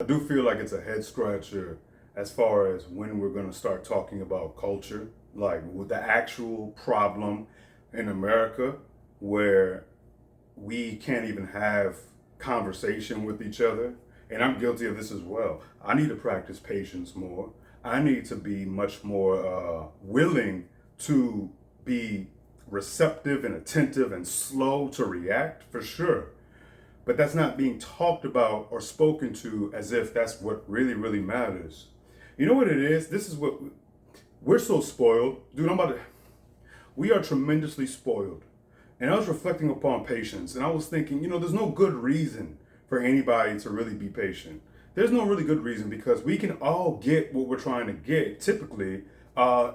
I do feel like it's a head scratcher as far as when we're going to start talking about culture, like with the actual problem in America where we can't even have conversation with each other. And I'm guilty of this as well. I need to practice patience more. I need to be much more willing to be receptive and attentive and slow to react for sure, but that's not being talked about or spoken to as if that's what really, really matters. You know what it is? This is what we're so spoiled. Dude, we are tremendously spoiled. And I was reflecting upon patience and I was thinking, there's no good reason for anybody to really be patient. There's no really good reason because we can all get what we're trying to get typically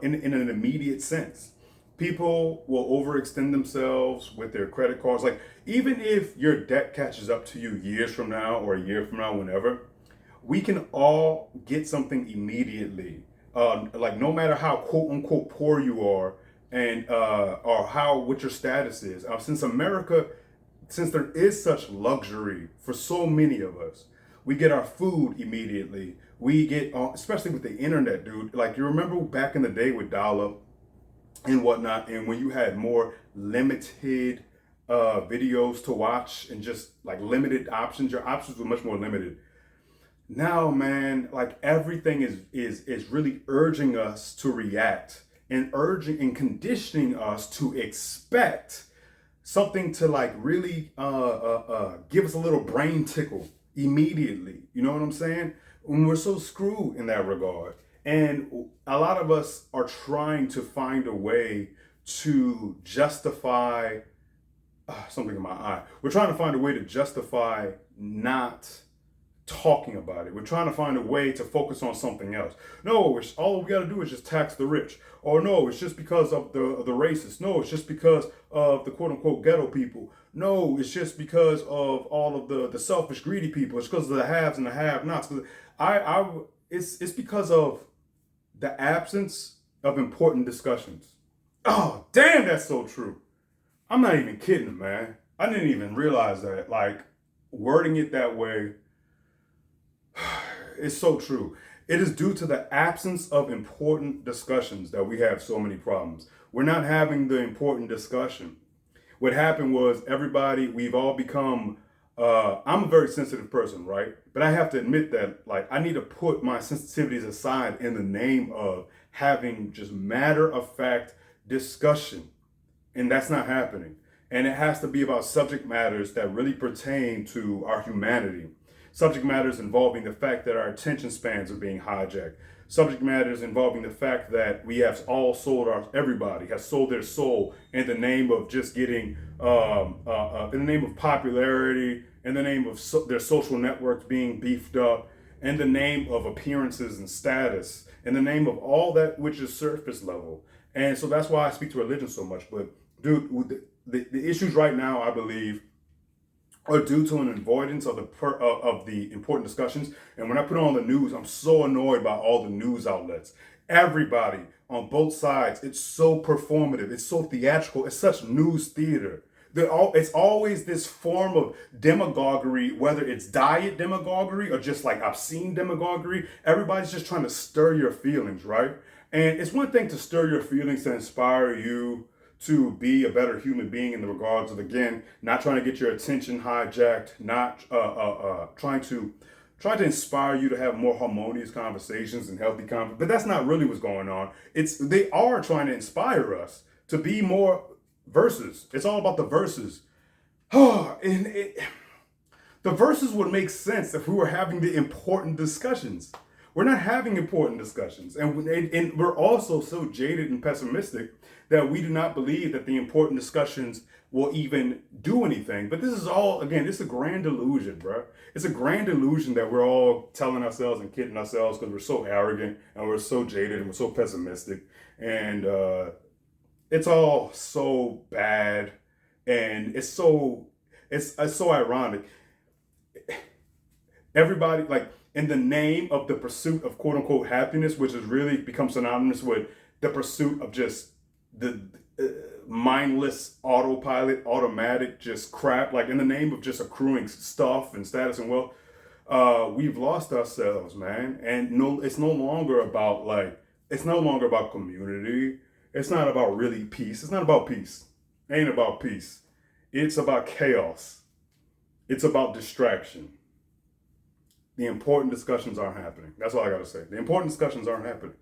in an immediate sense. People will overextend themselves with their credit cards. Like, even if your debt catches up to you years from now or a year from now, whenever, we can all get something immediately. Like, no matter how quote unquote poor you are and or how what your status is. Since there is such luxury for so many of us, we get our food immediately. We get, especially with the internet, dude. Like, you remember back in the day with dial-up and whatnot, and when you had more limited videos to watch and just like limited options, your options were much more limited. Now, man, like everything is really urging us to react and urging and conditioning us to expect something to like really give us a little brain tickle immediately. You know what I'm saying? When we're so screwed in that regard. And a lot of us are trying to find a way to justify something in my eye. We're trying to find a way to justify not talking about it. We're trying to find a way to focus on something else. No, all we got to do is just tax the rich. Or no, it's just because of the racists. No, it's just because of the quote unquote ghetto people. No, it's just because of all of the selfish, greedy people. It's because of the haves and the have-nots. It's because of the absence of important discussions. Oh, damn, that's so true. I'm not even kidding, man. I didn't even realize that. Like, wording it that way, it's so true. It is due to the absence of important discussions that we have so many problems. We're not having the important discussion. What happened was we've all become, I'm a very sensitive person, right? But I have to admit that, like, I need to put my sensitivities aside in the name of having just matter of fact discussion. And that's not happening. And it has to be about subject matters that really pertain to our humanity. Subject matters involving the fact that our attention spans are being hijacked. Subject matters involving the fact that we have all everybody has sold their soul in the name of just getting, in the name of popularity, in the name of their social networks being beefed up, in the name of appearances and status, in the name of all that which is surface level. And so that's why I speak to religion so much. But dude, the issues right now, I believe, are due to an avoidance of the important discussions. And when I put on the news, I'm so annoyed by all the news outlets. Everybody on both sides, it's so performative, it's so theatrical, it's such news theater. It's always this form of demagoguery, whether it's diet demagoguery or just like obscene demagoguery. Everybody's just trying to stir your feelings, right? And it's one thing to stir your feelings to inspire you to be a better human being in the regards of, again, not trying to get your attention hijacked, not trying to inspire you to have more harmonious conversations and healthy conversations. But that's not really what's going on. They are trying to inspire us to be more verses. It's all about the verses. The verses would make sense if we were having the important discussions. We're not having important discussions. And we're also so jaded and pessimistic that we do not believe that the important discussions will even do anything. But this is all, again, it's a grand illusion, bro. It's a grand illusion that we're all telling ourselves and kidding ourselves because we're so arrogant and we're so jaded and we're so pessimistic. And it's all so bad. And it's so ironic. Everybody, like, in the name of the pursuit of quote unquote happiness, which has really become synonymous with the pursuit of just the mindless autopilot, automatic, just crap, like in the name of just accruing stuff and status and wealth, we've lost ourselves, man. And no, it's no longer about it's no longer about community. It's not about really peace. It's not about peace. It ain't about peace. It's about chaos. It's about distraction. The important discussions aren't happening. That's all I gotta say. The important discussions aren't happening.